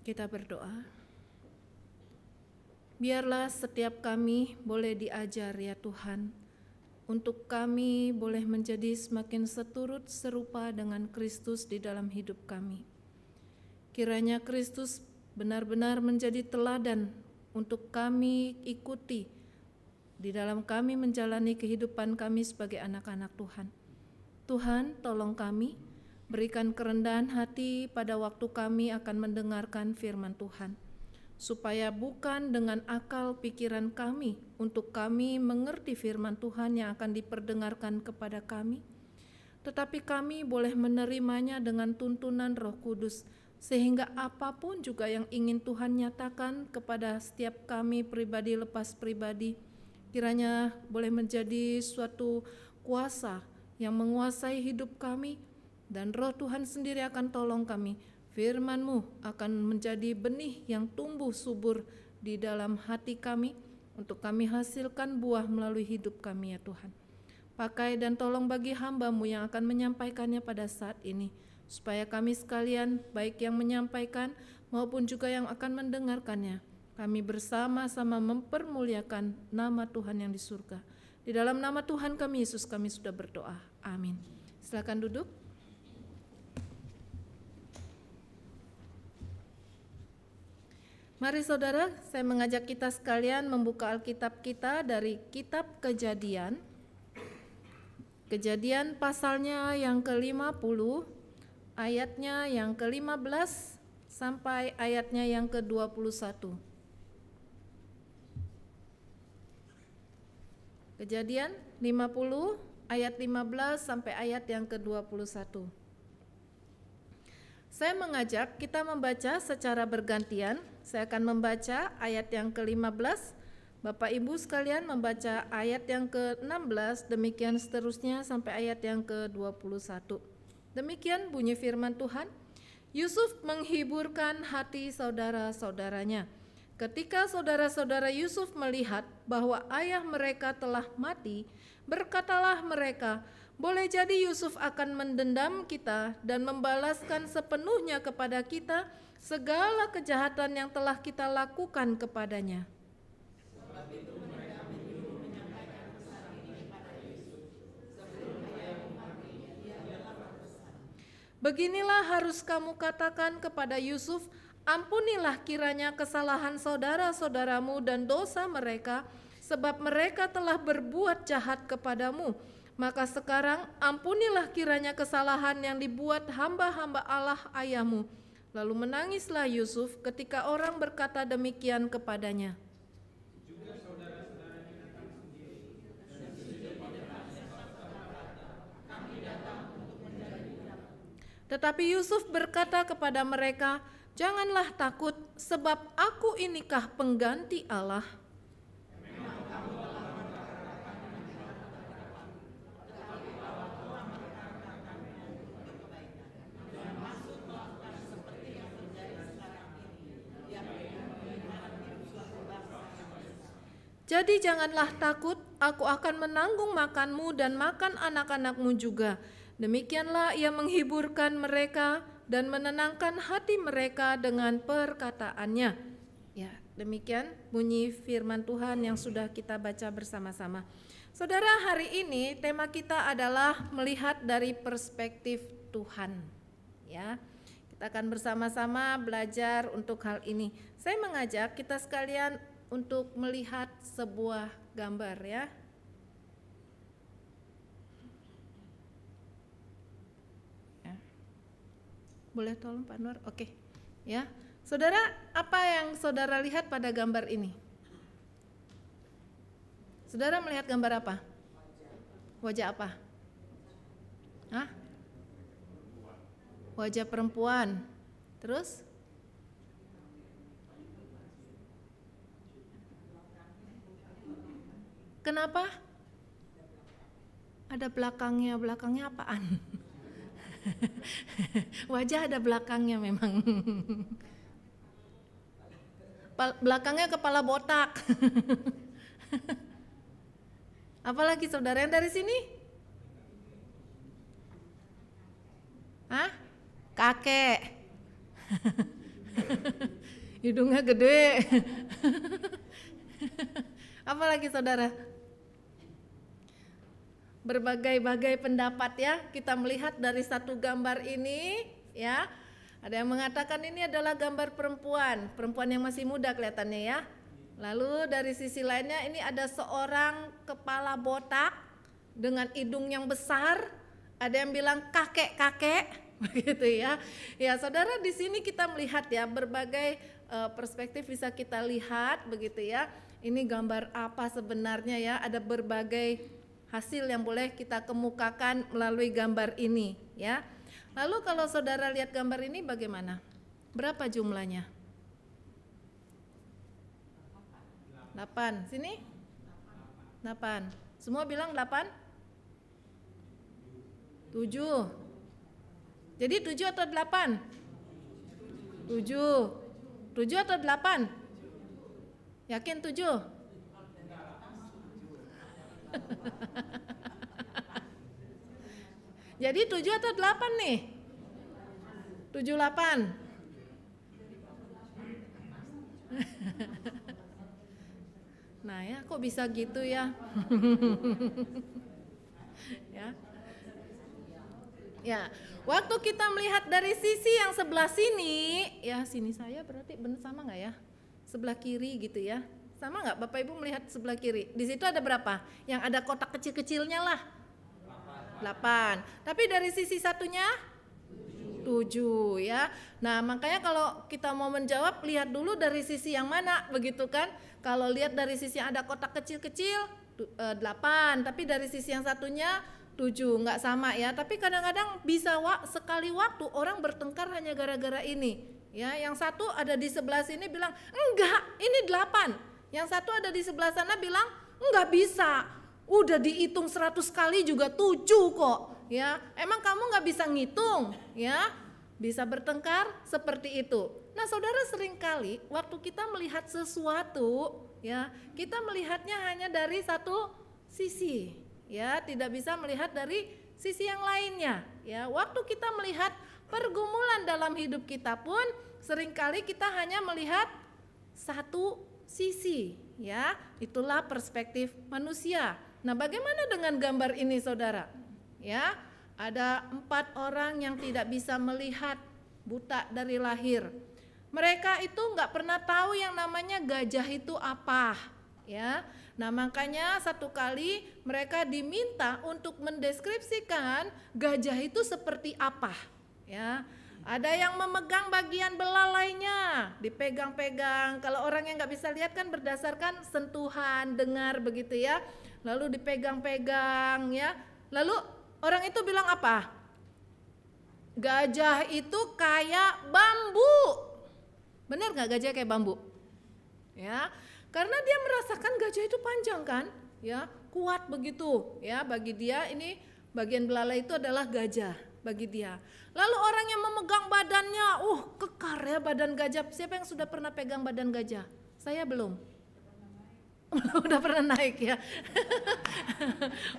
Kita berdoa. Biarlah setiap kami boleh diajar ya Tuhan, untuk kami boleh menjadi semakin seturut serupa dengan Kristus di dalam hidup kami. Kiranya Kristus benar-benar menjadi teladan untuk kami ikuti di dalam kami menjalani kehidupan kami sebagai anak-anak Tuhan. Tuhan, tolong kami, berikan kerendahan hati pada waktu kami akan mendengarkan firman Tuhan, supaya bukan dengan akal pikiran kami untuk kami mengerti firman Tuhan yang akan diperdengarkan kepada kami, tetapi kami boleh menerimanya dengan tuntunan Roh Kudus, sehingga apapun juga yang ingin Tuhan nyatakan kepada setiap kami pribadi lepas pribadi, kiranya boleh menjadi suatu kuasa yang menguasai hidup kami, dan Roh Tuhan sendiri akan tolong kami. Firman-Mu akan menjadi benih yang tumbuh subur di dalam hati kami untuk kami hasilkan buah melalui hidup kami ya Tuhan. Pakai dan tolong bagi hamba-Mu yang akan menyampaikannya pada saat ini, supaya kami sekalian, baik yang menyampaikan maupun juga yang akan mendengarkannya, kami bersama-sama mempermuliakan nama Tuhan yang di surga. Di dalam nama Tuhan kami Yesus kami sudah berdoa. Amin. Silakan duduk. Mari saudara, saya mengajak kita sekalian membuka Alkitab kita dari kitab Kejadian. Kejadian pasalnya yang ke-50, ayatnya yang ke-15 sampai ayatnya yang ke-21. Kejadian 50 ayat 15 sampai ayat yang ke-21. Saya mengajak kita membaca secara bergantian. Saya akan membaca ayat yang ke-15, Bapak Ibu sekalian membaca ayat yang ke-16, demikian seterusnya sampai ayat yang ke-21. Demikian bunyi firman Tuhan. Yusuf menghiburkan hati saudara-saudaranya. Ketika saudara-saudara Yusuf melihat bahwa ayah mereka telah mati, berkatalah mereka, boleh jadi Yusuf akan mendendam kita dan membalaskan sepenuhnya kepada kita segala kejahatan yang telah kita lakukan kepadanya. Sebab itu mereka menyuruh menyampaikan pesan ini kepada Yusuf sebelum ia mati, ia telah berpesan. Beginilah harus kamu katakan kepada Yusuf, ampunilah kiranya kesalahan saudara-saudaramu dan dosa mereka, sebab mereka telah berbuat jahat kepadamu. Maka sekarang ampunilah kiranya kesalahan yang dibuat hamba-hamba Allah ayahmu. Lalu menangislah Yusuf ketika orang berkata demikian kepadanya. Juga saudara-saudaranya datang sendiri, dan sesudah mendengarnya kata-kata, kami datang untuk menjadi. Tetapi Yusuf berkata kepada mereka, janganlah takut, sebab aku inikah pengganti Allah. Jadi janganlah takut, aku akan menanggung makanmu dan makan anak-anakmu juga. Demikianlah ia menghiburkan mereka dan menenangkan hati mereka dengan perkataannya. Ya, demikian bunyi firman Tuhan yang sudah kita baca bersama-sama. Saudara, hari ini tema kita adalah melihat dari perspektif Tuhan. Ya, kita akan bersama-sama belajar untuk hal ini. Saya mengajak kita sekalian untuk melihat sebuah gambar ya. Boleh tolong Pak Nur? Oke. Ya. Saudara, apa yang saudara lihat pada gambar ini? Saudara melihat gambar apa? Wajah apa? Hah? Wajah perempuan. Terus? Kenapa? Ada belakangnya, belakangnya apaan? Wajah ada belakangnya memang. Belakangnya kepala botak. Apalagi saudara yang dari sini? Hah? Kakek. hidungnya gede. Apalagi saudara? Berbagai-bagai pendapat ya, kita melihat dari satu gambar ini ya. Ada yang mengatakan ini adalah gambar perempuan yang masih muda kelihatannya ya. Lalu dari sisi lainnya ini ada seorang kepala botak dengan hidung yang besar. Ada yang bilang kakek-kakek begitu ya. Ya saudara, di sini kita melihat ya berbagai perspektif bisa kita lihat begitu ya. Ini gambar apa sebenarnya ya, ada berbagai hasil yang boleh kita kemukakan melalui gambar ini ya. Lalu kalau saudara lihat gambar ini bagaimana? Berapa jumlahnya? 8. Sini? 8. Semua bilang 8? 7. Jadi 7 atau 8? 7. 7 atau 8? Yakin 7? Jadi 7 atau 8 nih? 7, 8. Nah ya, kok bisa gitu ya? Ya, waktu kita melihat dari sisi yang sebelah sini, ya sini saya berarti benar sama nggak ya? Sebelah kiri gitu ya, sama nggak Bapak Ibu melihat sebelah kiri? Di situ ada berapa? Yang ada kotak kecil-kecilnya lah. 8. Tapi dari sisi satunya 7 ya. Nah makanya kalau kita mau menjawab, lihat dulu dari sisi yang mana begitu kan. Kalau lihat dari sisi yang ada kotak kecil-kecil 8, tapi dari sisi yang satunya 7, nggak sama ya. Tapi kadang-kadang bisa sekali waktu orang bertengkar hanya gara-gara ini ya. Yang satu ada di sebelah sini bilang enggak, ini 8. Yang satu ada di sebelah sana bilang enggak bisa, udah dihitung 100 kali juga 7 kok ya. Emang kamu nggak bisa ngitung ya? Bisa bertengkar seperti itu. Nah saudara, seringkali waktu kita melihat sesuatu ya, kita melihatnya hanya dari satu sisi ya, tidak bisa melihat dari sisi yang lainnya ya. Waktu kita melihat pergumulan dalam hidup kita pun seringkali kita hanya melihat satu sisi ya. Itulah perspektif manusia. Nah bagaimana dengan gambar ini saudara? Ya, ada 4 orang yang tidak bisa melihat, buta dari lahir. Mereka itu nggak pernah tahu yang namanya gajah itu apa ya. Nah makanya satu kali mereka diminta untuk mendeskripsikan gajah itu seperti apa ya. Ada yang memegang bagian belalainya, dipegang-pegang. Kalau orang yang nggak bisa lihat kan berdasarkan sentuhan, dengar begitu ya. Lalu dipegang-pegang ya. Lalu orang itu bilang apa? Gajah itu kayak bambu. Benar nggak gajah kayak bambu? Ya, karena dia merasakan gajah itu panjang kan? Ya, kuat begitu. Ya, bagi dia ini bagian belalai itu adalah gajah bagi dia. Lalu orang yang memegang badannya, kekar ya badan gajah. Siapa yang sudah pernah pegang badan gajah? Saya belum. Udah pernah naik ya.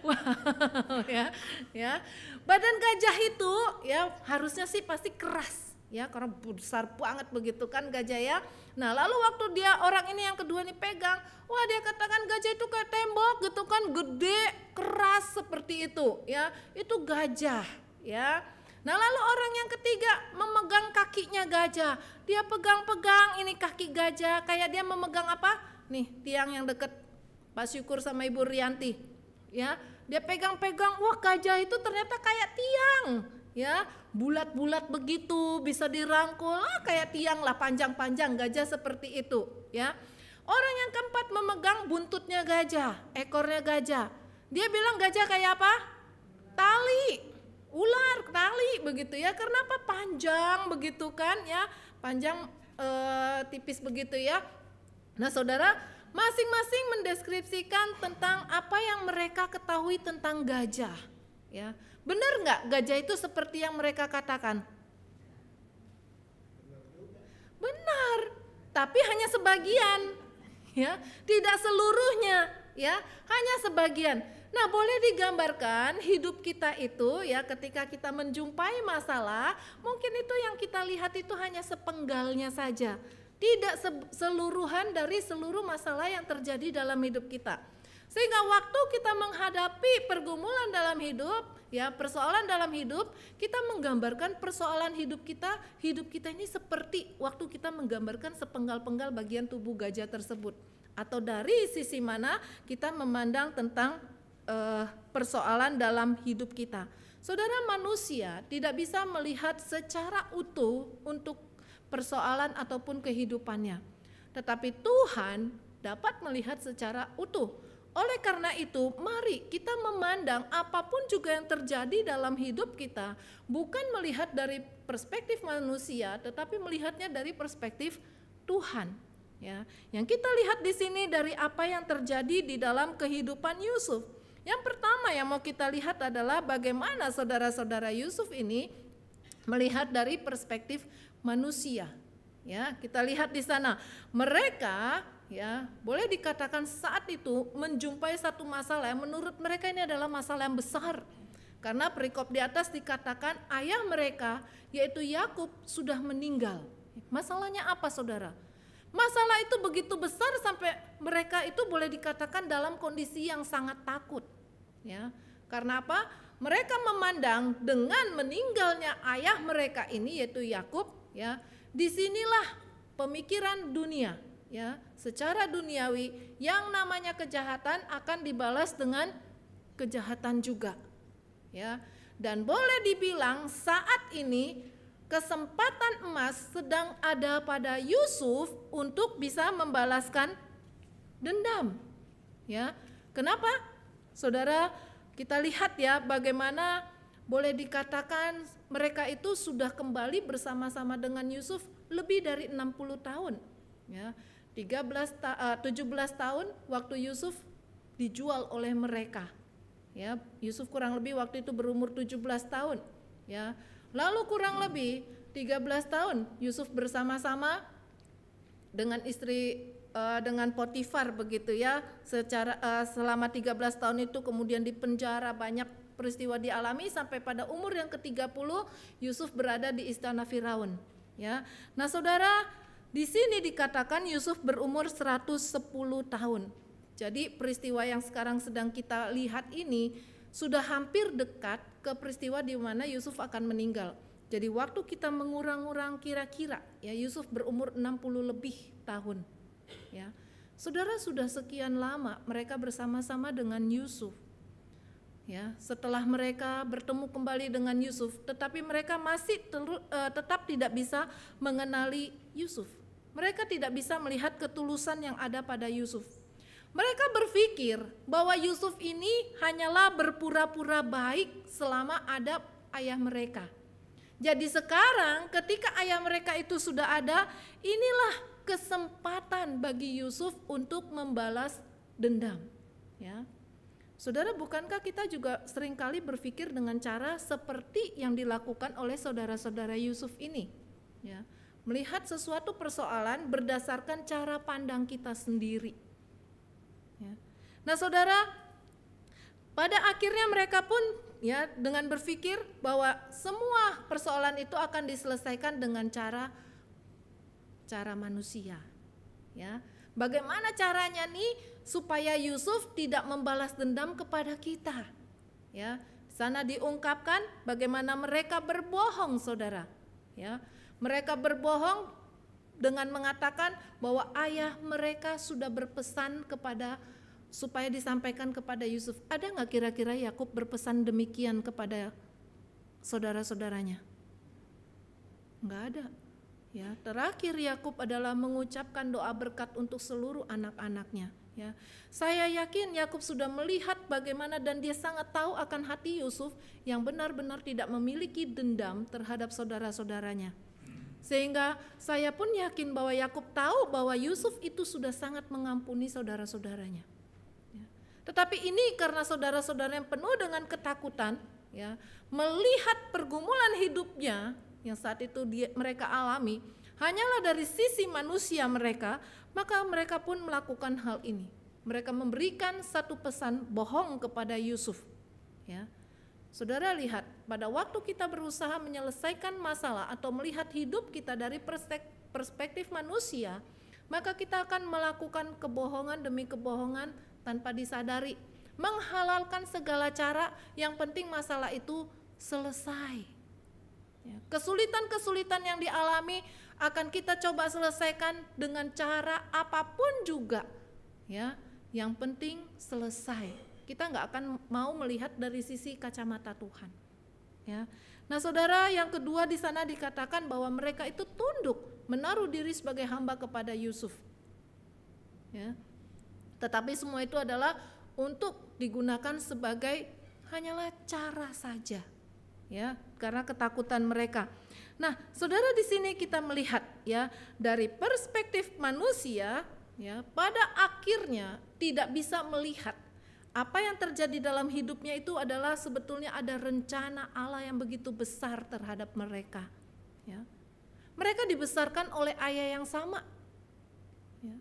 Wow ya. Badan gajah itu ya harusnya sih pasti keras ya, karena besar banget begitu kan gajah ya. Nah lalu waktu dia orang ini yang kedua nih pegang, wah dia katakan gajah itu kayak tembok gitu kan, gede, keras seperti itu ya. Itu gajah ya. Nah lalu orang yang ketiga memegang kakinya gajah. Dia pegang-pegang ini kaki gajah, kayak dia memegang apa? Nih tiang yang deket Pak Syukur sama Ibu Rianti ya, dia pegang-pegang, wah gajah itu ternyata kayak tiang ya, bulat-bulat begitu, bisa dirangkul, kayak tiang lah, panjang-panjang gajah seperti itu ya. Orang yang keempat memegang buntutnya gajah, ekornya gajah. Dia bilang gajah kayak apa? Tali, ular, tali begitu ya. Karena apa? Panjang begitu kan ya, panjang tipis begitu ya. Nah saudara, masing-masing mendeskripsikan tentang apa yang mereka ketahui tentang gajah ya. Benar nggak gajah itu seperti yang mereka katakan? Benar, tapi hanya sebagian ya, tidak seluruhnya ya, hanya sebagian. Nah boleh digambarkan hidup kita itu ya, ketika kita menjumpai masalah, mungkin itu yang kita lihat itu hanya sepenggalnya saja. tidak seluruhan dari seluruh masalah yang terjadi dalam hidup kita. Sehingga waktu kita menghadapi pergumulan dalam hidup, ya persoalan dalam hidup, kita menggambarkan persoalan hidup kita ini seperti waktu kita menggambarkan sepenggal-penggal bagian tubuh gajah tersebut. Atau dari sisi mana kita memandang tentang persoalan dalam hidup kita. Saudara, manusia tidak bisa melihat secara utuh untuk persoalan ataupun kehidupannya. Tetapi Tuhan dapat melihat secara utuh. Oleh karena itu, mari kita memandang apapun juga yang terjadi dalam hidup kita, bukan melihat dari perspektif manusia, tetapi melihatnya dari perspektif Tuhan. Ya, yang kita lihat di sini dari apa yang terjadi di dalam kehidupan Yusuf. Yang pertama yang mau kita lihat adalah bagaimana saudara-saudara Yusuf ini melihat dari perspektif manusia. Ya, kita lihat di sana mereka, ya, boleh dikatakan saat itu menjumpai satu masalah yang menurut mereka ini adalah masalah yang besar. Karena perikop di atas dikatakan ayah mereka yaitu Yakub sudah meninggal. Masalahnya apa, saudara? Masalah itu begitu besar sampai mereka itu boleh dikatakan dalam kondisi yang sangat takut. Ya, karena apa? Mereka memandang dengan meninggalnya ayah mereka ini yaitu Yakub, ya, disinilah pemikiran dunia, ya, secara duniawi yang namanya kejahatan akan dibalas dengan kejahatan juga, ya. Dan boleh dibilang saat ini kesempatan emas sedang ada pada Yusuf untuk bisa membalaskan dendam, ya. Kenapa? Saudara, kita lihat ya bagaimana boleh dikatakan mereka itu sudah kembali bersama-sama dengan Yusuf lebih dari 60 tahun, ya. 17 tahun waktu Yusuf dijual oleh mereka, ya. Yusuf kurang lebih waktu itu berumur 17 tahun, ya. Lalu kurang lebih 13 tahun Yusuf bersama-sama dengan istri dengan Potifar begitu ya. Selama 13 tahun itu kemudian dipenjara, banyak peristiwa dialami sampai pada umur yang ke-30 Yusuf berada di istana Firaun, ya. Nah, saudara, di sini dikatakan Yusuf berumur 110 tahun. Jadi peristiwa yang sekarang sedang kita lihat ini sudah hampir dekat ke peristiwa di mana Yusuf akan meninggal. Jadi waktu kita mengurang-urang kira-kira ya Yusuf berumur 60 lebih tahun. Ya. Saudara, sudah sekian lama mereka bersama-sama dengan Yusuf. Ya, setelah mereka bertemu kembali dengan Yusuf, tetapi mereka masih tetap tidak bisa mengenali Yusuf. Mereka tidak bisa melihat ketulusan yang ada pada Yusuf. Mereka berpikir bahwa Yusuf ini hanyalah berpura-pura baik selama ada ayah mereka. Jadi sekarang ketika ayah mereka itu sudah ada, inilah kesempatan bagi Yusuf untuk membalas dendam. Ya. Saudara, bukankah kita juga seringkali berpikir dengan cara seperti yang dilakukan oleh saudara-saudara Yusuf ini? Ya. Melihat sesuatu persoalan berdasarkan cara pandang kita sendiri. Ya. Nah, saudara, pada akhirnya mereka pun ya dengan berpikir bahwa semua persoalan itu akan diselesaikan dengan cara manusia. Ya. Bagaimana caranya nih supaya Yusuf tidak membalas dendam kepada kita? Ya, sana diungkapkan bagaimana mereka berbohong, saudara. Ya, mereka berbohong dengan mengatakan bahwa ayah mereka sudah berpesan supaya disampaikan kepada Yusuf. Ada nggak kira-kira Yakub berpesan demikian kepada saudara-saudaranya? Nggak ada. Ya, terakhir Yakub adalah mengucapkan doa berkat untuk seluruh anak-anaknya. Ya, saya yakin Yakub sudah melihat bagaimana dan dia sangat tahu akan hati Yusuf yang benar-benar tidak memiliki dendam terhadap saudara-saudaranya. Sehingga saya pun yakin bahwa Yakub tahu bahwa Yusuf itu sudah sangat mengampuni saudara-saudaranya. Ya. Tetapi ini karena saudara-saudara yang penuh dengan ketakutan, ya, melihat pergumulan hidupnya yang saat itu mereka alami hanyalah dari sisi manusia mereka, maka mereka pun melakukan hal ini. Mereka memberikan satu pesan bohong kepada Yusuf. Ya. Saudara lihat pada waktu kita berusaha menyelesaikan masalah atau melihat hidup kita dari perspektif manusia, maka kita akan melakukan kebohongan demi kebohongan tanpa disadari, menghalalkan segala cara, yang penting masalah itu selesai. Ya, kesulitan-kesulitan yang dialami akan kita coba selesaikan dengan cara apapun juga, ya, yang penting selesai. Kita nggak akan mau melihat dari sisi kacamata Tuhan. Ya. Nah, saudara, yang kedua di sana dikatakan bahwa mereka itu tunduk, menaruh diri sebagai hamba kepada Yusuf. Ya. Tetapi semua itu adalah untuk digunakan sebagai hanyalah cara saja. Ya, karena ketakutan mereka. Nah, saudara, di sini kita melihat, ya, dari perspektif manusia, ya, pada akhirnya tidak bisa melihat apa yang terjadi dalam hidupnya itu adalah sebetulnya ada rencana Allah yang begitu besar terhadap mereka. Ya. Mereka dibesarkan oleh ayah yang sama. Ya.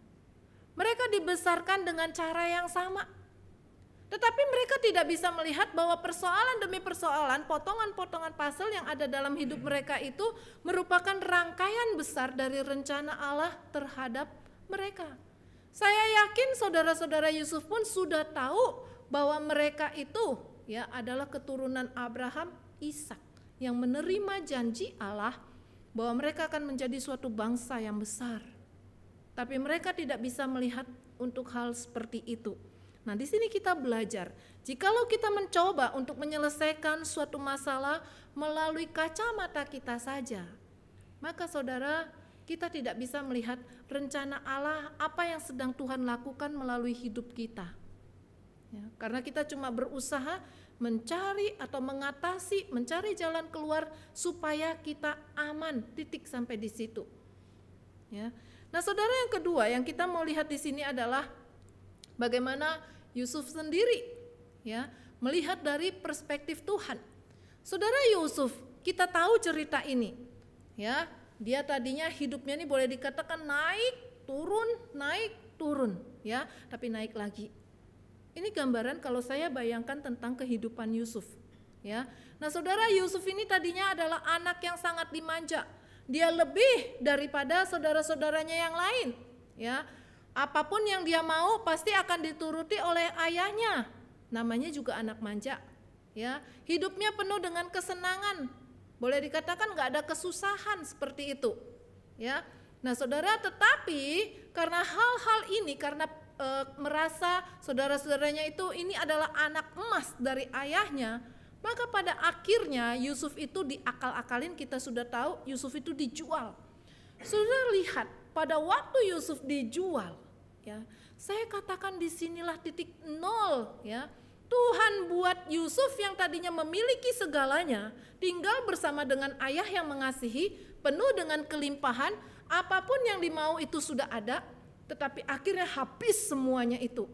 Mereka dibesarkan dengan cara yang sama. Tetapi mereka tidak bisa melihat bahwa persoalan demi persoalan, potongan-potongan puzzle yang ada dalam hidup mereka itu merupakan rangkaian besar dari rencana Allah terhadap mereka. Saya yakin saudara-saudara Yusuf pun sudah tahu bahwa mereka itu, ya, adalah keturunan Abraham, Ishak, yang menerima janji Allah bahwa mereka akan menjadi suatu bangsa yang besar. Tapi mereka tidak bisa melihat untuk hal seperti itu. Nah, di sini kita belajar, jikalau kita mencoba untuk menyelesaikan suatu masalah melalui kacamata kita saja, maka saudara, kita tidak bisa melihat rencana Allah apa yang sedang Tuhan lakukan melalui hidup kita. Ya, karena kita cuma berusaha mencari atau mengatasi, mencari jalan keluar supaya kita aman, titik sampai di situ. Ya. Nah, saudara, yang kedua yang kita mau lihat di sini adalah bagaimana Yusuf sendiri, ya, melihat dari perspektif Tuhan. Saudara, Yusuf, kita tahu cerita ini, ya, dia tadinya hidupnya ini boleh dikatakan naik turun, ya, tapi naik lagi. Ini gambaran kalau saya bayangkan tentang kehidupan Yusuf, ya. Nah, saudara, Yusuf ini tadinya adalah anak yang sangat dimanja. Dia lebih daripada saudara-saudaranya yang lain, ya. Apapun yang dia mau pasti akan dituruti oleh ayahnya. Namanya juga anak manja, ya. Hidupnya penuh dengan kesenangan. Boleh dikatakan nggak ada kesusahan seperti itu, ya. Nah, saudara, tetapi karena hal-hal ini, karena merasa saudara-saudaranya itu ini adalah anak emas dari ayahnya, maka pada akhirnya Yusuf itu diakal-akalin. Kita sudah tahu Yusuf itu dijual. Saudara lihat, pada waktu Yusuf dijual, ya, saya katakan disinilah titik nol, ya. Tuhan buat Yusuf yang tadinya memiliki segalanya, tinggal bersama dengan ayah yang mengasihi, penuh dengan kelimpahan, apapun yang dimau itu sudah ada, tetapi akhirnya habis semuanya itu.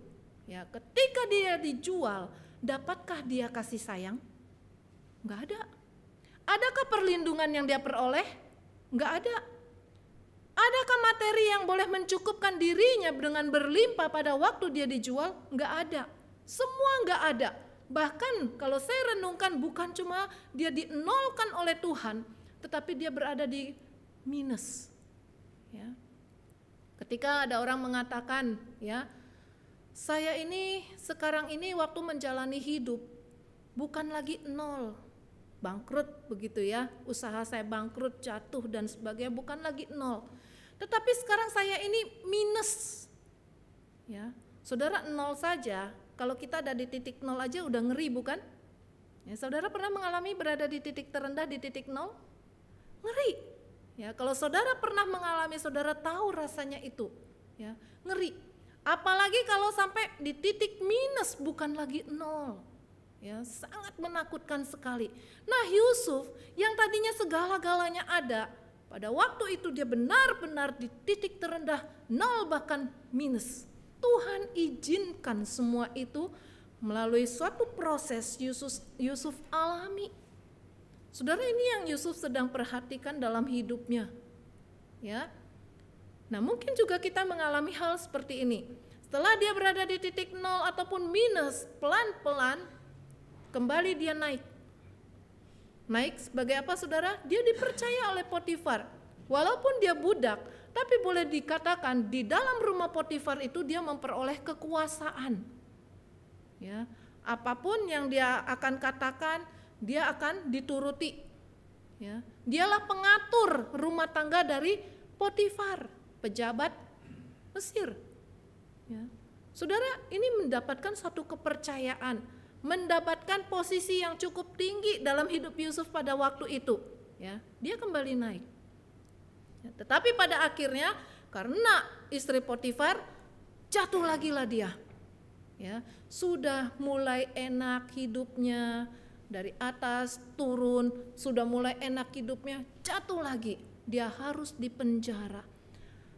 Ya, ketika dia dijual, dapatkah dia kasih sayang? Enggak ada. Adakah perlindungan yang dia peroleh? Enggak ada. Adakah materi yang boleh mencukupkan dirinya dengan berlimpah pada waktu dia dijual? Enggak ada. Semua enggak ada. Bahkan kalau saya renungkan, bukan cuma dia dinolkan oleh Tuhan, tetapi dia berada di minus. Ya. Ketika ada orang mengatakan, ya, saya ini sekarang ini waktu menjalani hidup bukan lagi nol, bangkrut begitu, ya, usaha saya bangkrut, jatuh dan sebagainya, bukan lagi nol, tetapi sekarang saya ini minus. Ya, saudara, nol saja, kalau kita ada di titik nol aja udah ngeri, bukan? Ya, saudara pernah mengalami berada di titik terendah, di titik nol? Ngeri. Ya, kalau saudara pernah mengalami, saudara tahu rasanya itu, ya, ngeri. Apalagi kalau sampai di titik minus, bukan lagi nol. Ya, sangat menakutkan sekali. Nah, Yusuf yang tadinya segala-galanya ada, pada waktu itu dia benar-benar di titik terendah, nol bahkan minus. Tuhan izinkan semua itu melalui suatu proses Yusuf alami. Saudara, ini yang Yusuf sedang perhatikan dalam hidupnya, ya. Nah, mungkin juga kita mengalami hal seperti ini. Setelah dia berada di titik nol ataupun minus, pelan-pelan kembali dia naik. Naik sebagai apa saudara? Dia dipercaya oleh Potifar. Walaupun dia budak, tapi boleh dikatakan di dalam rumah Potifar itu dia memperoleh kekuasaan. Ya, apapun yang dia akan katakan, dia akan dituruti. Ya, dialah pengatur rumah tangga dari Potifar, pejabat Mesir. Ya. Saudara, ini mendapatkan satu kepercayaan, mendapatkan posisi yang cukup tinggi dalam hidup Yusuf pada waktu itu. Ya, dia kembali naik. Ya, tetapi pada akhirnya karena istri Potifar, jatuh lagi lah dia. Ya, sudah mulai enak hidupnya, dari atas turun, sudah mulai enak hidupnya, jatuh lagi. Dia harus dipenjara.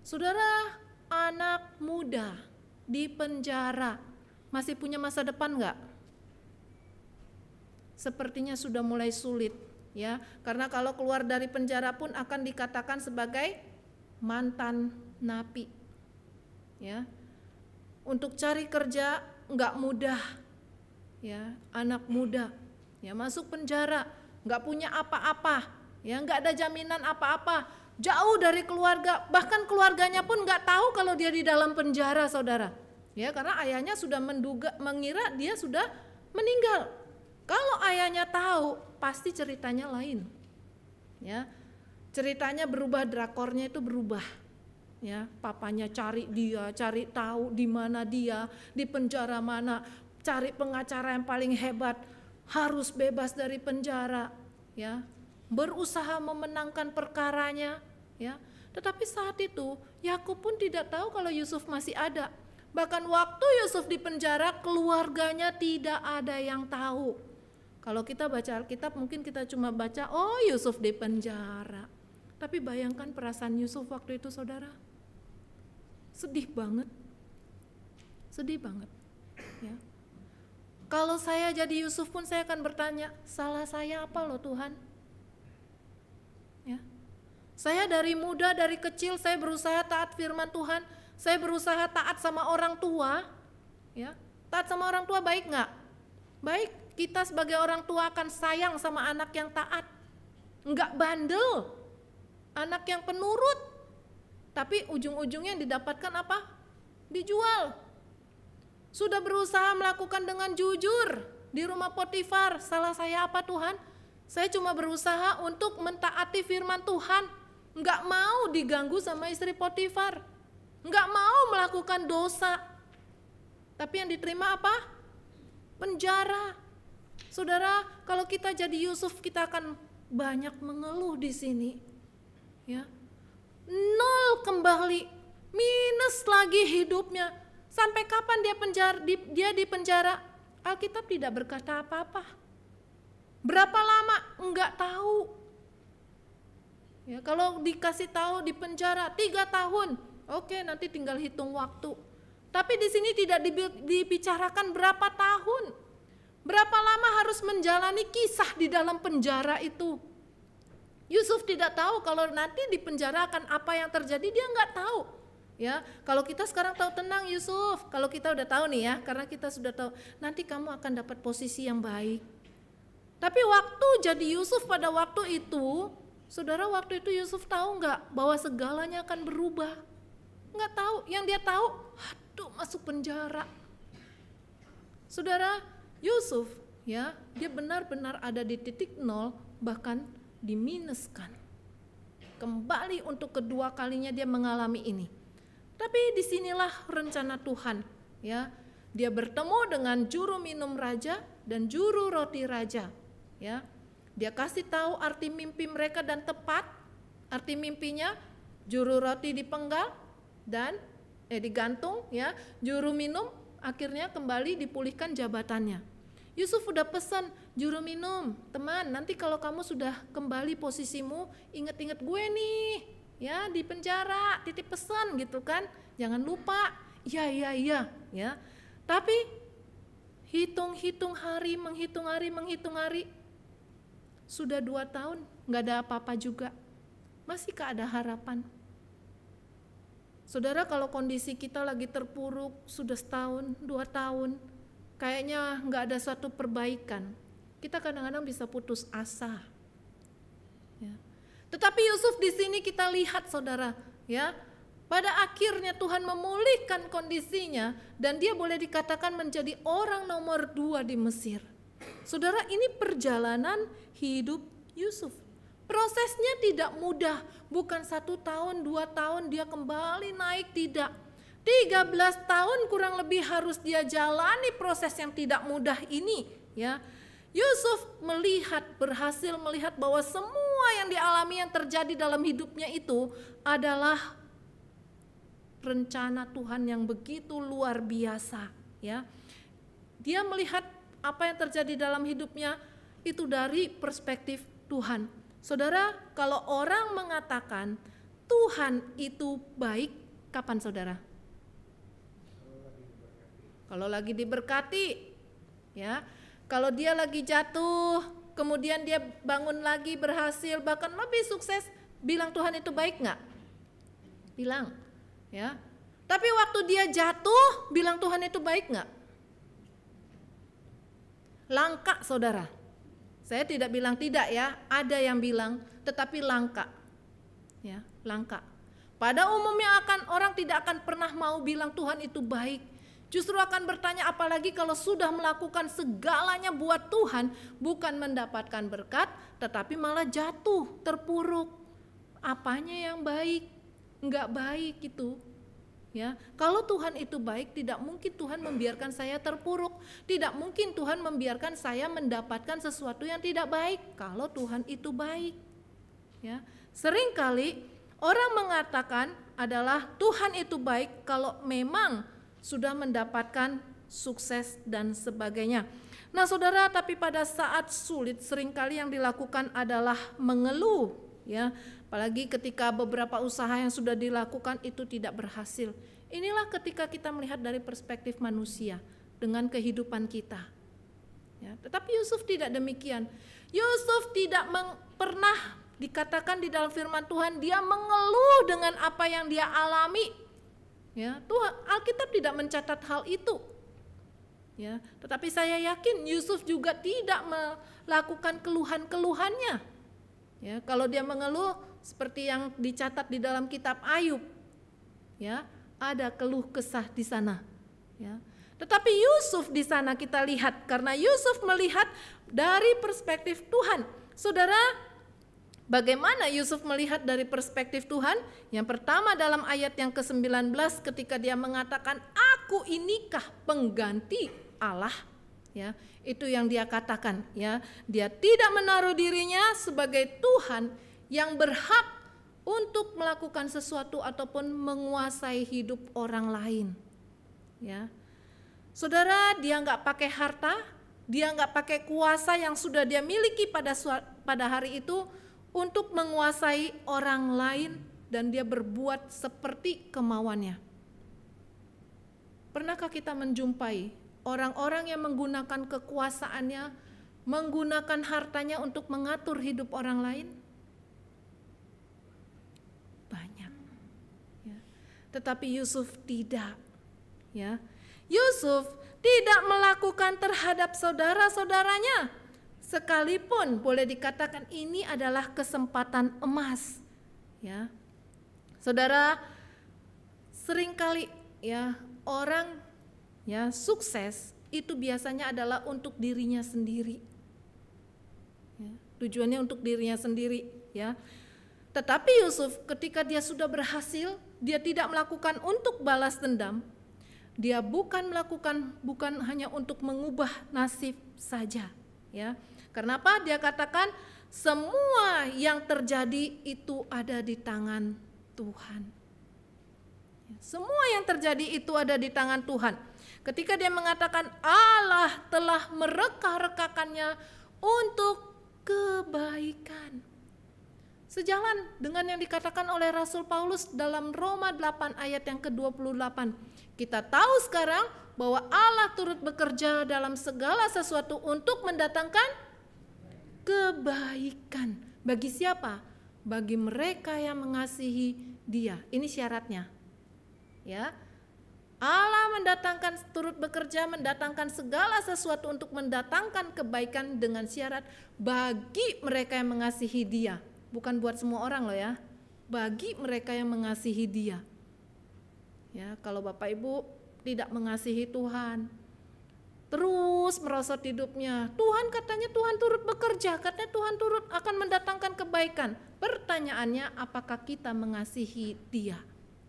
Saudara, anak muda di penjara masih punya masa depan enggak? Sepertinya sudah mulai sulit. Ya, karena kalau keluar dari penjara pun akan dikatakan sebagai mantan napi. Ya, untuk cari kerja nggak mudah. Ya, anak muda, ya masuk penjara, nggak punya apa-apa, ya nggak ada jaminan apa-apa, jauh dari keluarga, bahkan keluarganya pun nggak tahu kalau dia di dalam penjara, saudara. Ya, karena ayahnya sudah mengira dia sudah meninggal. Kalau ayahnya tahu, pasti ceritanya lain. Ya, ceritanya berubah, drakornya itu berubah. Ya, papanya cari dia, cari tahu di mana dia, di penjara mana, cari pengacara yang paling hebat, harus bebas dari penjara. Ya, berusaha memenangkan perkaranya. Ya, tetapi saat itu Yakub pun tidak tahu kalau Yusuf masih ada. Bahkan waktu Yusuf di penjara, keluarganya tidak ada yang tahu. Kalau kita baca Alkitab mungkin kita cuma baca, oh Yusuf di penjara. Tapi bayangkan perasaan Yusuf waktu itu, saudara. Sedih banget. Sedih banget. Ya. Kalau saya jadi Yusuf pun saya akan bertanya, salah saya apa loh Tuhan? Ya. Saya dari muda, dari kecil saya berusaha taat firman Tuhan. Saya berusaha taat sama orang tua. Ya. Taat sama orang tua baik gak? Baik. Kita sebagai orang tua akan sayang sama anak yang taat, enggak bandel, anak yang penurut. Tapi ujung-ujungnya yang didapatkan apa? Dijual. Sudah berusaha melakukan dengan jujur di rumah Potifar. Salah saya apa Tuhan? Saya cuma berusaha untuk mentaati firman Tuhan, enggak mau diganggu sama istri Potifar, enggak mau melakukan dosa. Tapi yang diterima apa? Penjara. Saudara, kalau kita jadi Yusuf kita akan banyak mengeluh di sini. Ya. 0 kembali, minus lagi hidupnya. Sampai kapan dia di penjara? Alkitab tidak berkata apa-apa. Berapa lama? Enggak tahu. Ya, kalau dikasih tahu di penjara 3 tahun, oke, nanti tinggal hitung waktu. Tapi di sini tidak dibicarakan berapa tahun. Berapa lama harus menjalani kisah di dalam penjara itu? Yusuf tidak tahu kalau nanti di penjara akan apa yang terjadi, dia nggak tahu. Ya, kalau kita sekarang tahu, tenang Yusuf, kalau kita udah tahu nih ya, karena kita sudah tahu nanti kamu akan dapat posisi yang baik. Tapi waktu jadi Yusuf pada waktu itu, saudara, waktu itu Yusuf tahu nggak bahwa segalanya akan berubah? Nggak tahu. Yang dia tahu, aduh masuk penjara. Saudara, Yusuf, ya, dia benar-benar ada di titik 0, bahkan diminuskan. Kembali untuk kedua kalinya dia mengalami ini. Tapi disinilah rencana Tuhan, ya. Dia bertemu dengan juru minum raja dan juru roti raja, ya. Dia kasih tahu arti mimpi mereka dan tepat arti mimpinya. Juru roti dipenggal dan digantung, ya. Juru minum akhirnya kembali dipulihkan jabatannya. Yusuf udah pesan, juru minum, teman, nanti kalau kamu sudah kembali posisimu, inget-inget gue nih, ya di penjara, titip pesan gitu kan, jangan lupa. Ya, ya. Tapi menghitung hari, sudah 2 tahun, nggak ada apa-apa juga, masihkah ada harapan? Saudara, kalau kondisi kita lagi terpuruk, sudah 1 tahun, 2 tahun, kayaknya nggak ada suatu perbaikan, kita kadang-kadang bisa putus asa. Ya. Tetapi Yusuf di sini kita lihat saudara, ya, pada akhirnya Tuhan memulihkan kondisinya dan dia boleh dikatakan menjadi orang nomor 2 di Mesir. Saudara, ini perjalanan hidup Yusuf. Prosesnya tidak mudah, bukan 1 tahun, 2 tahun dia kembali naik, tidak. 13 tahun kurang lebih harus dia jalani proses yang tidak mudah ini, ya. Yusuf berhasil melihat bahwa semua yang dialami, yang terjadi dalam hidupnya itu adalah rencana Tuhan yang begitu luar biasa, ya. Dia melihat apa yang terjadi dalam hidupnya itu dari perspektif Tuhan. Saudara, kalau orang mengatakan Tuhan itu baik, kapan saudara? Kalau lagi diberkati, ya. Kalau dia lagi jatuh, kemudian dia bangun lagi, berhasil, bahkan lebih sukses, bilang Tuhan itu baik nggak? Bilang, ya. Tapi waktu dia jatuh, bilang Tuhan itu baik nggak? Langka, saudara. Saya tidak bilang tidak, ya, ada yang bilang, tetapi langka, ya, langka. Pada umumnya orang tidak akan pernah mau bilang Tuhan itu baik. Justru akan bertanya, apalagi kalau sudah melakukan segalanya buat Tuhan, bukan mendapatkan berkat, tetapi malah jatuh, terpuruk. Apanya yang baik? Enggak baik itu. Ya, kalau Tuhan itu baik, tidak mungkin Tuhan membiarkan saya terpuruk. Tidak mungkin Tuhan membiarkan saya mendapatkan sesuatu yang tidak baik. Kalau Tuhan itu baik, ya. Seringkali orang mengatakan adalah Tuhan itu baik kalau memang sudah mendapatkan sukses dan sebagainya. Nah, saudara, tapi pada saat sulit seringkali yang dilakukan adalah mengeluh, ya. Apalagi ketika beberapa usaha yang sudah dilakukan itu tidak berhasil. Inilah ketika kita melihat dari perspektif manusia dengan kehidupan kita. Ya, tetapi Yusuf tidak demikian. Yusuf tidak pernah dikatakan di dalam firman Tuhan dia mengeluh dengan apa yang dia alami. Ya, Tuhan, Alkitab tidak mencatat hal itu. Ya, tetapi saya yakin Yusuf juga tidak melakukan keluhan-keluhannya. Ya, kalau dia mengeluh seperti yang dicatat di dalam kitab Ayub, ya, ada keluh kesah di sana, ya. Tetapi Yusuf di sana kita lihat, karena Yusuf melihat dari perspektif Tuhan. Saudara, bagaimana Yusuf melihat dari perspektif Tuhan? Yang pertama dalam ayat yang ke-19 ketika dia mengatakan, aku inikah pengganti Allah? Ya, itu yang dia katakan, ya. Dia tidak menaruh dirinya sebagai Tuhan yang berhak untuk melakukan sesuatu ataupun menguasai hidup orang lain, ya. Saudara, dia nggak pakai harta, dia nggak pakai kuasa yang sudah dia miliki pada hari itu untuk menguasai orang lain dan dia berbuat seperti kemauannya. Pernahkah kita menjumpai orang-orang yang menggunakan kekuasaannya, menggunakan hartanya untuk mengatur hidup orang lain? Banyak, ya. Tetapi Yusuf tidak, ya. Yusuf tidak melakukan terhadap saudara-saudaranya, sekalipun boleh dikatakan ini adalah kesempatan emas, ya. Saudara, seringkali, ya, orang, ya, sukses itu biasanya adalah untuk dirinya sendiri, ya. Tujuannya untuk dirinya sendiri, ya. Tetapi Yusuf ketika dia sudah berhasil, dia tidak melakukan untuk balas dendam. Dia bukan hanya untuk mengubah nasib saja, ya. Kenapa? Dia katakan semua yang terjadi itu ada di tangan Tuhan. Semua yang terjadi itu ada di tangan Tuhan. Ketika dia mengatakan Allah telah mereka-rekakannya untuk kebaikan. Sejalan dengan yang dikatakan oleh Rasul Paulus dalam Roma 8 ayat yang ke-28. Kita tahu sekarang bahwa Allah turut bekerja dalam segala sesuatu untuk mendatangkan kebaikan. Bagi siapa? Bagi mereka yang mengasihi Dia. Ini syaratnya. Ya. Allah turut bekerja mendatangkan segala sesuatu untuk mendatangkan kebaikan dengan syarat bagi mereka yang mengasihi Dia. bukan buat semua orang loh ya, bagi mereka yang mengasihi Dia. Ya, kalau Bapak Ibu tidak mengasihi Tuhan, terus merosot hidupnya, Tuhan katanya Tuhan turut bekerja, katanya Tuhan turut akan mendatangkan kebaikan. Pertanyaannya, apakah kita mengasihi Dia?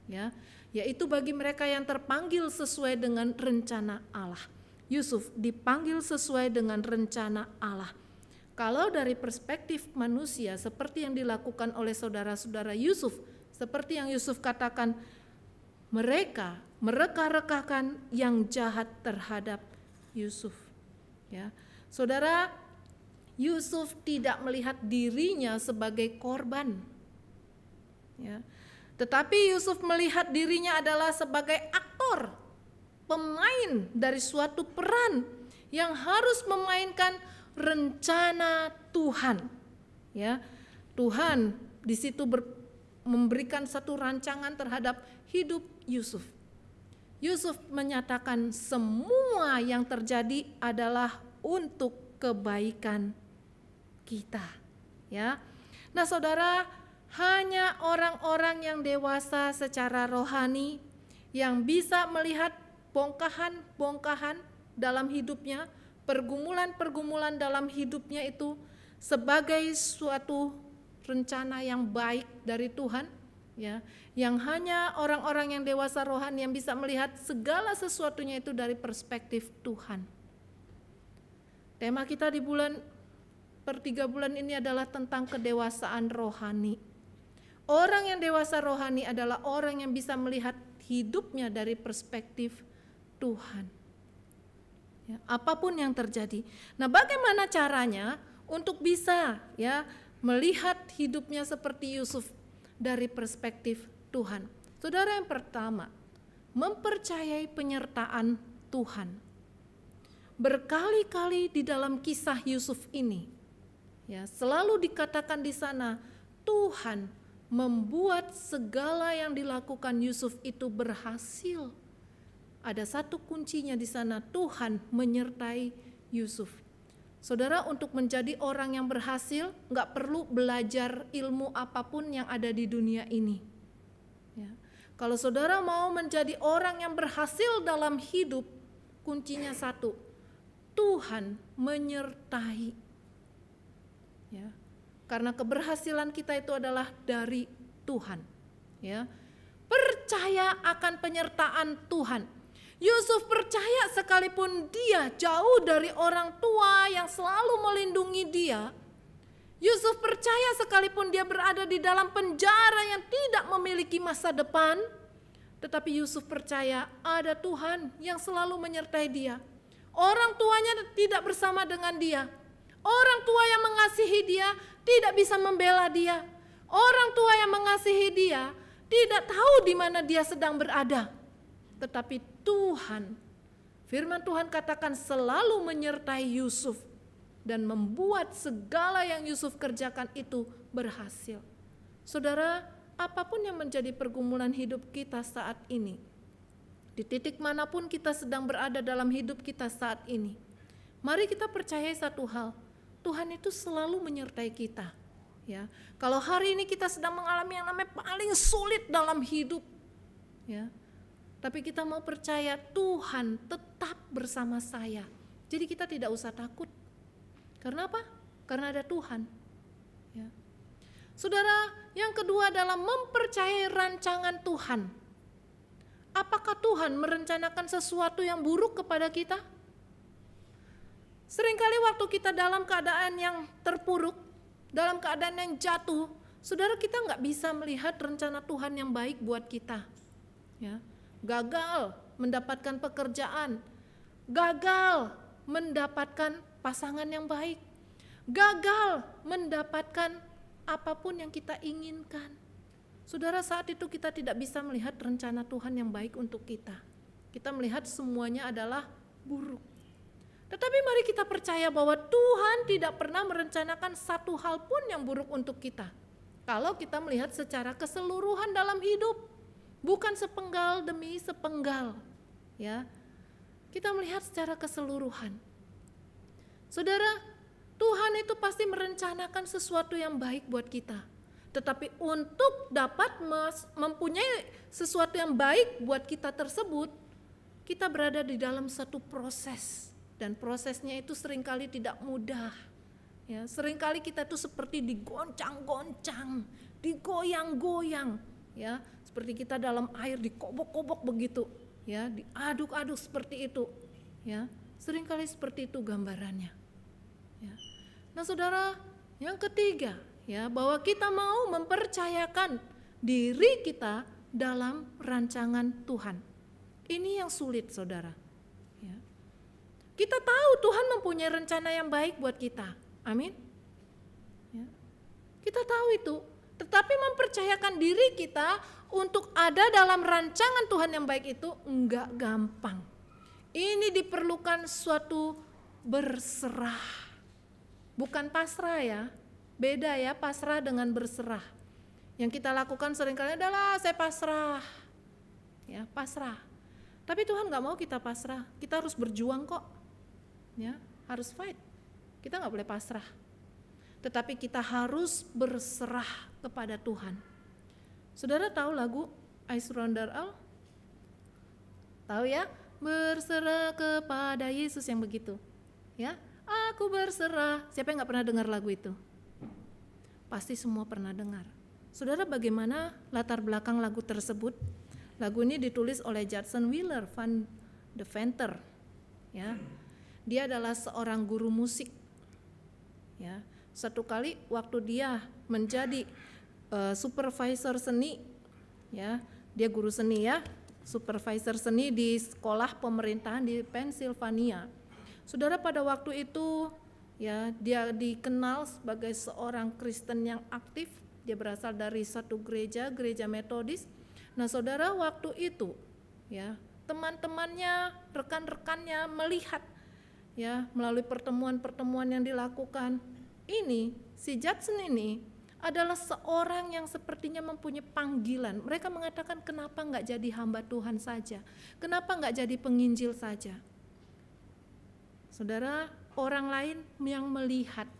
Ya, yaitu bagi mereka yang terpanggil sesuai dengan rencana Allah. Yusuf dipanggil sesuai dengan rencana Allah. Kalau dari perspektif manusia, seperti yang dilakukan oleh saudara-saudara Yusuf, seperti yang Yusuf katakan, mereka mereka-rekakan yang jahat terhadap Yusuf. Ya, saudara, Yusuf tidak melihat dirinya sebagai korban. Ya, tetapi Yusuf melihat dirinya adalah sebagai aktor, pemain dari suatu peran yang harus memainkan rencana Tuhan. Ya, Tuhan di situ memberikan satu rancangan terhadap hidup Yusuf. Yusuf menyatakan semua yang terjadi adalah untuk kebaikan kita. Ya, nah saudara, hanya orang-orang yang dewasa secara rohani yang bisa melihat bongkahan-bongkahan dalam hidupnya, pergumulan-pergumulan dalam hidupnya itu sebagai suatu rencana yang baik dari Tuhan, ya, yang hanya orang-orang yang dewasa rohani yang bisa melihat segala sesuatunya itu dari perspektif Tuhan. Tema kita di per 3 bulan ini adalah tentang kedewasaan rohani. Orang yang dewasa rohani adalah orang yang bisa melihat hidupnya dari perspektif Tuhan. Ya, apapun yang terjadi. Nah, bagaimana caranya untuk bisa ya melihat hidupnya seperti Yusuf dari perspektif Tuhan? Saudara, yang pertama, mempercayai penyertaan Tuhan. Berkali-kali di dalam kisah Yusuf ini, ya, selalu dikatakan di sana Tuhan membuat segala yang dilakukan Yusuf itu berhasil. Ada satu kuncinya di sana, Tuhan menyertai Yusuf. Saudara, untuk menjadi orang yang berhasil nggak perlu belajar ilmu apapun yang ada di dunia ini. Ya. Kalau saudara mau menjadi orang yang berhasil dalam hidup, kuncinya satu, Tuhan menyertai. Ya. Karena keberhasilan kita itu adalah dari Tuhan. Ya. Percaya akan penyertaan Tuhan. Yusuf percaya sekalipun dia jauh dari orang tua yang selalu melindungi dia. Yusuf percaya sekalipun dia berada di dalam penjara yang tidak memiliki masa depan. Tetapi Yusuf percaya ada Tuhan yang selalu menyertai dia. Orang tuanya tidak bersama dengan dia. Orang tua yang mengasihi dia tidak bisa membela dia. Orang tua yang mengasihi dia tidak tahu di mana dia sedang berada. Tetapi Tuhan, firman Tuhan katakan selalu menyertai Yusuf dan membuat segala yang Yusuf kerjakan itu berhasil. Saudara, apapun yang menjadi pergumulan hidup kita saat ini, di titik manapun kita sedang berada dalam hidup kita saat ini, mari kita percayai satu hal, Tuhan itu selalu menyertai kita. Ya, kalau hari ini kita sedang mengalami yang namanya paling sulit dalam hidup, ya, tapi kita mau percaya Tuhan tetap bersama saya. Jadi kita tidak usah takut. Karena apa? Karena ada Tuhan. Ya. Saudara, yang kedua adalah mempercayai rancangan Tuhan. Apakah Tuhan merencanakan sesuatu yang buruk kepada kita? Seringkali waktu kita dalam keadaan yang terpuruk, dalam keadaan yang jatuh, saudara, kita nggak bisa melihat rencana Tuhan yang baik buat kita. Ya. Gagal mendapatkan pekerjaan, gagal mendapatkan pasangan yang baik, gagal mendapatkan apapun yang kita inginkan. Saudara, saat itu kita tidak bisa melihat rencana Tuhan yang baik untuk kita. Kita melihat semuanya adalah buruk. Tetapi mari kita percaya bahwa Tuhan tidak pernah merencanakan satu hal pun yang buruk untuk kita. Kalau kita melihat secara keseluruhan dalam hidup, bukan sepenggal demi sepenggal, ya. Kita melihat secara keseluruhan. Saudara, Tuhan itu pasti merencanakan sesuatu yang baik buat kita. Tetapi untuk dapat mempunyai sesuatu yang baik buat kita tersebut, kita berada di dalam satu proses, dan prosesnya itu seringkali tidak mudah. Ya, seringkali kita tuh seperti digoncang-goncang, digoyang-goyang, ya, seperti kita dalam air dikobok-kobok begitu, ya, diaduk-aduk seperti itu, ya. Seringkali seperti itu gambarannya. Ya. Nah, saudara, yang ketiga, ya, bahwa kita mau mempercayakan diri kita dalam rancangan Tuhan. Ini yang sulit, saudara. Ya. Kita tahu Tuhan mempunyai rencana yang baik buat kita. Amin. Ya. Kita tahu itu. Tetapi mempercayakan diri kita untuk ada dalam rancangan Tuhan yang baik itu enggak gampang. Ini diperlukan suatu berserah. Bukan pasrah ya. Beda ya, pasrah dengan berserah. Yang kita lakukan seringkali adalah saya pasrah. Ya, pasrah. Tapi Tuhan gak mau kita pasrah. Kita harus berjuang kok. Ya, harus fight. Kita gak boleh pasrah. Tetapi kita harus berserah kepada Tuhan. Saudara tahu lagu I Surrender All? Tahu ya? Berserah kepada Yesus, yang begitu. Ya, aku berserah. Siapa yang gak pernah dengar lagu itu? Pasti semua pernah dengar. Saudara, bagaimana latar belakang lagu tersebut? Lagu ini ditulis oleh Judson Wheeler van Deventer. Ya, dia adalah seorang guru musik. Ya, satu kali waktu dia menjadi supervisor seni, ya, dia guru seni ya, supervisor seni di sekolah pemerintahan di Pennsylvania. Saudara, pada waktu itu ya, dia dikenal sebagai seorang Kristen yang aktif. Dia berasal dari satu gereja Metodis. Nah, saudara, waktu itu ya, teman-temannya, rekan-rekannya melihat ya, melalui pertemuan-pertemuan yang dilakukan, ini si Judson ini adalah seorang yang sepertinya mempunyai panggilan. Mereka mengatakan, kenapa enggak jadi hamba Tuhan saja? Kenapa enggak jadi penginjil saja? Saudara, orang lain yang melihat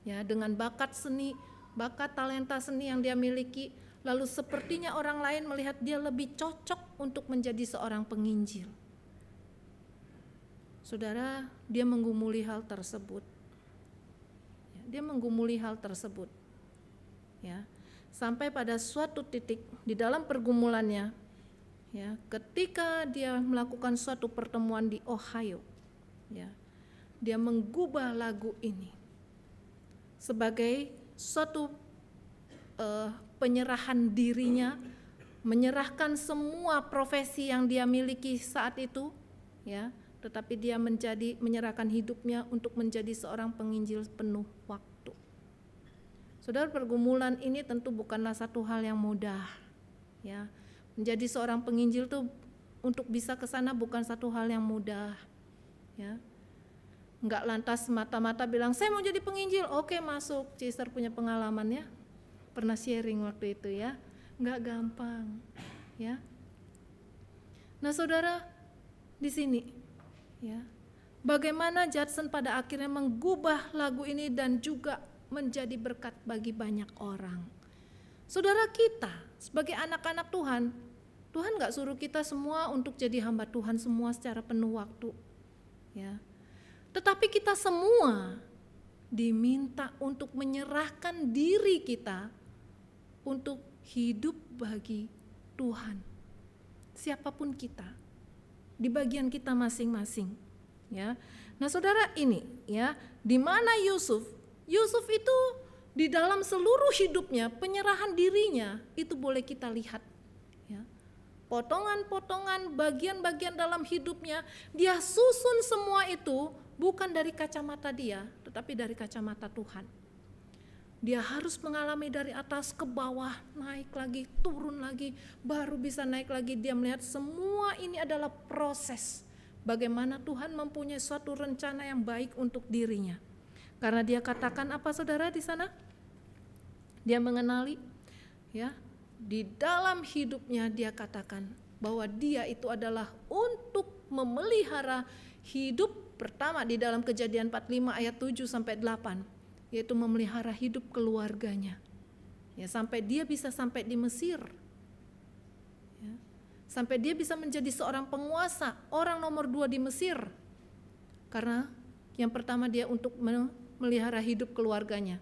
ya, dengan bakat seni, bakat talenta seni yang dia miliki, lalu sepertinya orang lain melihat dia lebih cocok untuk menjadi seorang penginjil. Saudara, dia menggumuli hal tersebut. Ya, dia menggumuli hal tersebut. Ya, sampai pada suatu titik di dalam pergumulannya, ya, ketika dia melakukan suatu pertemuan di Ohio, ya, dia menggubah lagu ini sebagai suatu penyerahan dirinya, menyerahkan semua profesi yang dia miliki saat itu, ya, tetapi dia menyerahkan hidupnya untuk menjadi seorang penginjil penuh waktu. Saudara, pergumulan ini tentu bukanlah satu hal yang mudah, ya. Menjadi seorang penginjil itu untuk bisa ke sana bukan satu hal yang mudah, ya. Enggak lantas mata-mata bilang saya mau jadi penginjil, oke masuk. Cister punya pengalaman ya, pernah sharing waktu itu ya, enggak gampang, ya. Nah, saudara, di sini, ya, bagaimana Judson pada akhirnya menggubah lagu ini dan juga menjadi berkat bagi banyak orang. Saudara, kita sebagai anak-anak Tuhan, Tuhan enggak suruh kita semua untuk jadi hamba Tuhan semua secara penuh waktu, ya. Tetapi kita semua diminta untuk menyerahkan diri kita untuk hidup bagi Tuhan. Siapapun kita, di bagian kita masing-masing, ya. Nah, saudara, ini ya, di mana Yusuf itu di dalam seluruh hidupnya, penyerahan dirinya itu boleh kita lihat, ya. Potongan-potongan, bagian-bagian dalam hidupnya, dia susun semua itu bukan dari kacamata dia, tetapi dari kacamata Tuhan. Dia harus mengalami dari atas ke bawah, naik lagi, turun lagi, baru bisa naik lagi. Dia melihat semua ini adalah proses bagaimana Tuhan mempunyai suatu rencana yang baik untuk dirinya. Karena dia katakan apa, saudara, di sana? Dia mengenali, ya, di dalam hidupnya dia katakan bahwa dia itu adalah untuk memelihara hidup. Pertama di dalam Kejadian 45 ayat 7 sampai 8, yaitu memelihara hidup keluarganya. Ya, sampai dia bisa sampai di Mesir. Ya, sampai dia bisa menjadi seorang penguasa, orang nomor 2 di Mesir. Karena yang pertama dia untuk memelihara hidup keluarganya.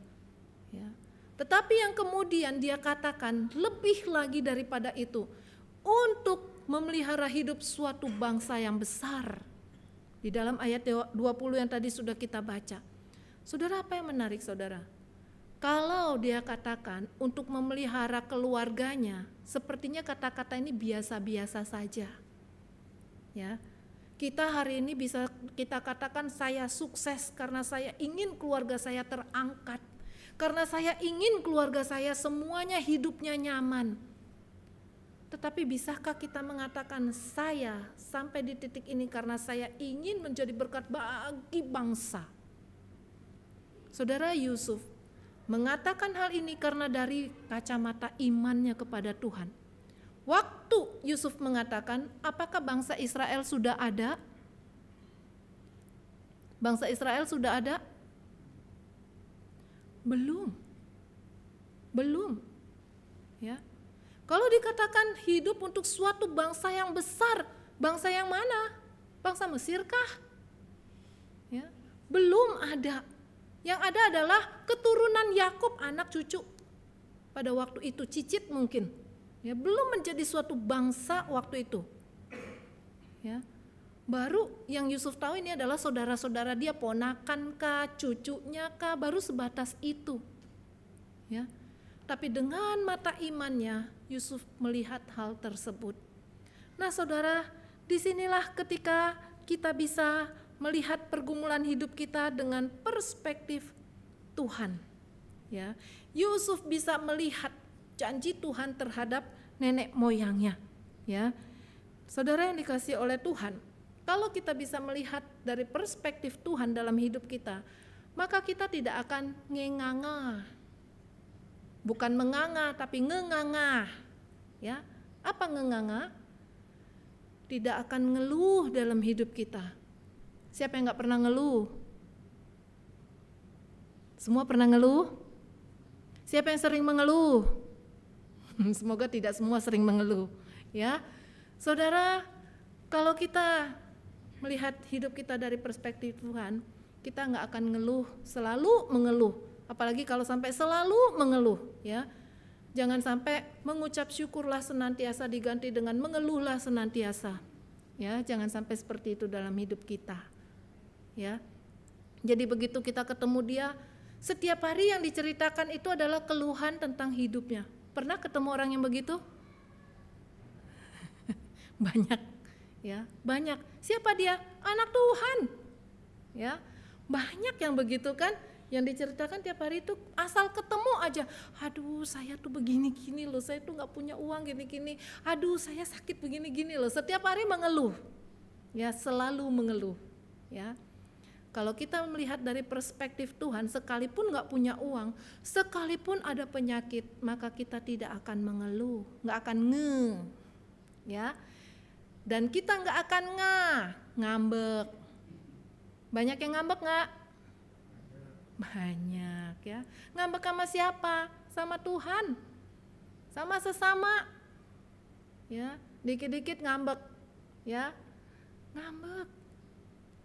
Ya. Tetapi yang kemudian dia katakan lebih lagi daripada itu, untuk memelihara hidup suatu bangsa yang besar. Di dalam ayat 20 yang tadi sudah kita baca. Saudara, apa yang menarik saudara? Kalau dia katakan untuk memelihara keluarganya, sepertinya kata-kata ini biasa-biasa saja. Ya. Kita hari ini bisa kita katakan saya sukses karena saya ingin keluarga saya terangkat. Karena saya ingin keluarga saya semuanya hidupnya nyaman. Tetapi bisakah kita mengatakan saya sampai di titik ini karena saya ingin menjadi berkat bagi bangsa? Saudara, Yusuf mengatakan hal ini karena dari kacamata imannya kepada Tuhan. Waktu Yusuf mengatakan, apakah bangsa Israel sudah ada? Bangsa Israel sudah ada? Belum. Ya. Kalau dikatakan hidup untuk suatu bangsa yang besar, bangsa yang mana? Bangsa Mesir kah? Ya. Belum ada. Yang ada adalah keturunan Yakub, anak cucu. Pada waktu itu cicit mungkin. Ya, belum menjadi suatu bangsa waktu itu. Ya. Baru yang Yusuf tahu ini adalah saudara-saudara dia, ponakan kah, cucunya kah, baru sebatas itu. Ya. Tapi dengan mata imannya Yusuf melihat hal tersebut. Nah saudara, disinilah ketika kita bisa melihat pergumulan hidup kita dengan perspektif Tuhan. Ya. Yusuf bisa melihat janji Tuhan terhadap nenek moyangnya. Ya. Saudara yang dikasihi oleh Tuhan, kalau kita bisa melihat dari perspektif Tuhan dalam hidup kita, maka kita tidak akan ngenganga. Bukan menganga, tapi ngenganga. Ya, apa ngenganga? Tidak akan ngeluh dalam hidup kita. Siapa yang nggak pernah ngeluh? Semua pernah ngeluh? Siapa yang sering mengeluh? Semoga tidak semua sering mengeluh. Ya, saudara, kalau kita melihat hidup kita dari perspektif Tuhan, kita nggak akan ngeluh, selalu mengeluh. Apalagi kalau sampai selalu mengeluh, ya. Jangan sampai mengucap syukurlah senantiasa diganti dengan mengeluhlah senantiasa. Ya, jangan sampai seperti itu dalam hidup kita. Ya. Jadi begitu kita ketemu dia, setiap hari yang diceritakan itu adalah keluhan tentang hidupnya. Pernah ketemu orang yang begitu? Banyak. Ya, banyak. Siapa dia? Anak Tuhan. Ya, banyak yang begitu kan, yang diceritakan tiap hari itu asal ketemu aja. Aduh, saya tuh begini-gini loh, saya tuh nggak punya uang gini-gini. Aduh, saya sakit begini-gini loh. Setiap hari mengeluh. Ya, selalu mengeluh. Ya. Kalau kita melihat dari perspektif Tuhan, sekalipun nggak punya uang, sekalipun ada penyakit, maka kita tidak akan mengeluh, nggak akan ya. Dan kita nggak akan ngambek. Banyak yang ngambek nggak? Banyak ya. Ngambek sama siapa? Sama Tuhan, sama sesama. Ya, dikit-dikit ngambek, ya, ngambek.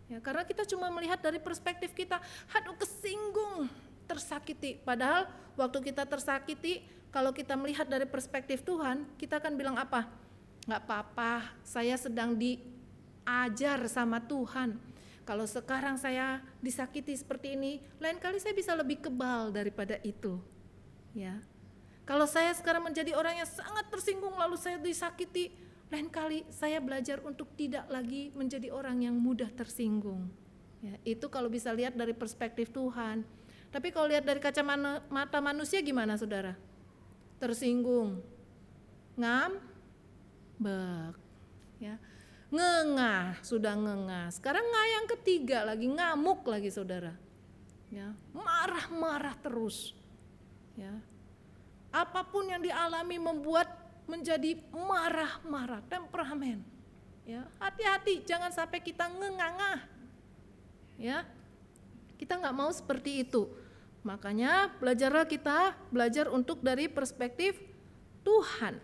Ya, karena kita cuma melihat dari perspektif kita, aduh kesinggung, tersakiti. Padahal waktu kita tersakiti, kalau kita melihat dari perspektif Tuhan, kita akan bilang apa? Nggak apa-apa, saya sedang diajar sama Tuhan. Kalau sekarang saya disakiti seperti ini, lain kali saya bisa lebih kebal daripada itu. Ya. Kalau saya sekarang menjadi orang yang sangat tersinggung lalu saya disakiti, lain kali saya belajar untuk tidak lagi menjadi orang yang mudah tersinggung. Ya, itu kalau bisa lihat dari perspektif Tuhan. Tapi kalau lihat dari kacamata manusia gimana saudara? Tersinggung, ngambek, ya, ngengah, sudah ngengah. Sekarang yang ketiga lagi, ngamuk lagi saudara, ya, marah-marah terus, ya. Apapun yang dialami membuat menjadi marah-marah, temperamen, ya. Hati-hati, jangan sampai kita ngengangah, ya. Kita nggak mau seperti itu. Makanya belajarlah kita belajar untuk dari perspektif Tuhan,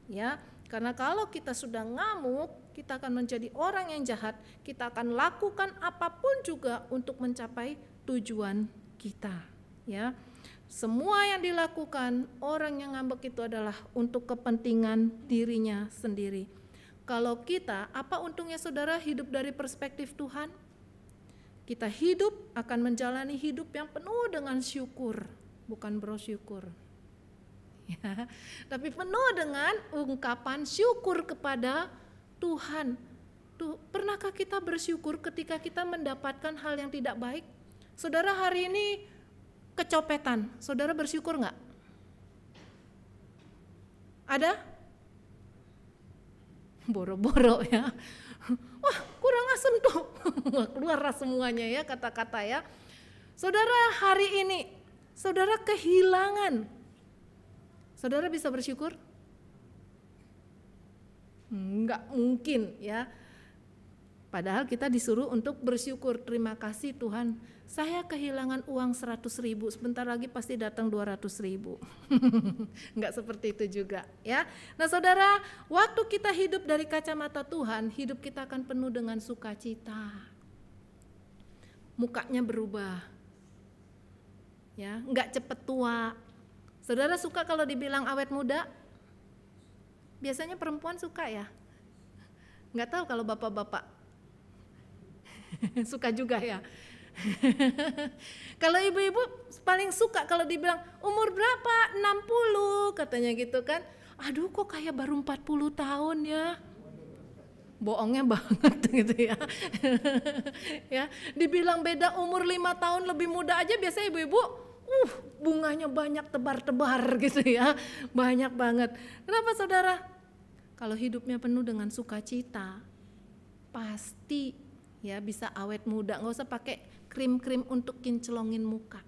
ya. Karena kalau kita sudah ngamuk, kita akan menjadi orang yang jahat, kita akan lakukan apapun juga untuk mencapai tujuan kita, ya. Semua yang dilakukan orang yang ngambek itu adalah untuk kepentingan dirinya sendiri. Kalau kita, apa untungnya saudara hidup dari perspektif Tuhan? Kita hidup akan menjalani hidup yang penuh dengan syukur, bukan bersyukur. Ya, tapi penuh dengan ungkapan syukur kepada Tuhan. Pernahkah kita bersyukur ketika kita mendapatkan hal yang tidak baik? Saudara hari ini kecopetan, saudara bersyukur enggak? Ada? Boro-boro ya. Wah, kurang asem tuh. Keluar semuanya ya kata-kata ya. Saudara hari ini, saudara kehilangan. Saudara bisa bersyukur? Enggak mungkin ya. Padahal kita disuruh untuk bersyukur. Terima kasih Tuhan, saya kehilangan uang 100.000, sebentar lagi pasti datang 200.000. Enggak seperti itu juga ya. Nah saudara, waktu kita hidup dari kacamata Tuhan, hidup kita akan penuh dengan sukacita. Mukanya berubah, ya, enggak cepet tua. Saudara suka kalau dibilang awet muda? Biasanya perempuan suka ya. Enggak tahu kalau bapak-bapak suka juga ya. Kalau ibu-ibu paling suka kalau dibilang umur berapa? 60 katanya gitu kan. Aduh kok kayak baru 40 tahun ya. Bohongnya banget gitu ya. Ya, dibilang beda umur 5 tahun lebih muda aja biasanya ibu-ibu bunganya banyak tebar-tebar gitu ya. Banyak banget. Kenapa saudara? Kalau hidupnya penuh dengan sukacita, pasti ya bisa awet muda, nggak usah pakai krim-krim untuk kincelongin muka,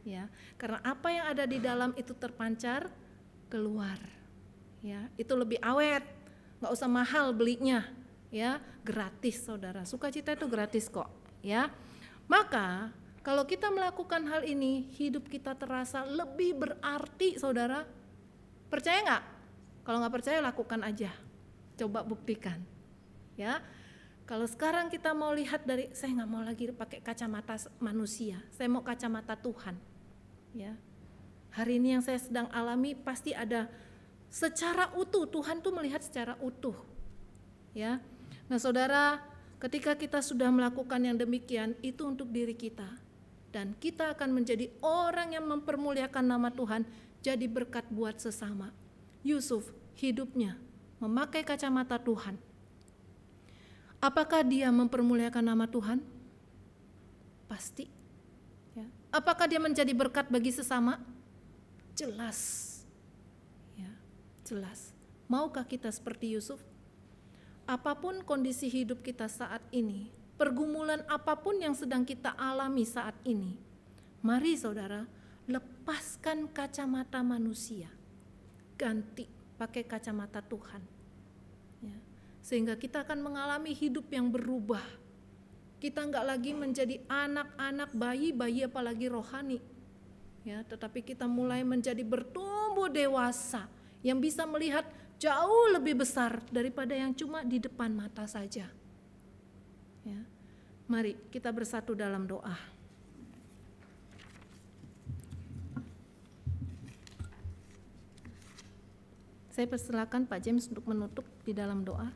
ya. Karena apa yang ada di dalam itu terpancar keluar, ya. Itu lebih awet, nggak usah mahal belinya, ya. Gratis saudara, sukacita itu gratis kok, ya. Maka kalau kita melakukan hal ini, hidup kita terasa lebih berarti saudara. Percaya nggak? Kalau nggak percaya lakukan aja, coba buktikan, ya. Kalau sekarang kita mau lihat dari, saya nggak mau lagi pakai kacamata manusia, saya mau kacamata Tuhan. Ya, hari ini yang saya sedang alami pasti ada secara utuh, Tuhan tuh melihat secara utuh. Ya, nah saudara, ketika kita sudah melakukan yang demikian, itu untuk diri kita. Dan kita akan menjadi orang yang mempermuliakan nama Tuhan, jadi berkat buat sesama. Yusuf hidupnya memakai kacamata Tuhan. Apakah dia mempermuliakan nama Tuhan? Pasti. Ya. Apakah dia menjadi berkat bagi sesama? Jelas. Ya, jelas. Maukah kita seperti Yusuf? Apapun kondisi hidup kita saat ini, pergumulan apapun yang sedang kita alami saat ini, mari saudara, lepaskan kacamata manusia. Ganti pakai kacamata Tuhan. Ya. Sehingga kita akan mengalami hidup yang berubah. Kita enggak lagi menjadi anak-anak bayi apalagi rohani. Ya, tetapi kita mulai menjadi bertumbuh dewasa yang bisa melihat jauh lebih besar daripada yang cuma di depan mata saja. Ya. Mari kita bersatu dalam doa. Saya persilakan Pak James untuk menutup di dalam doa.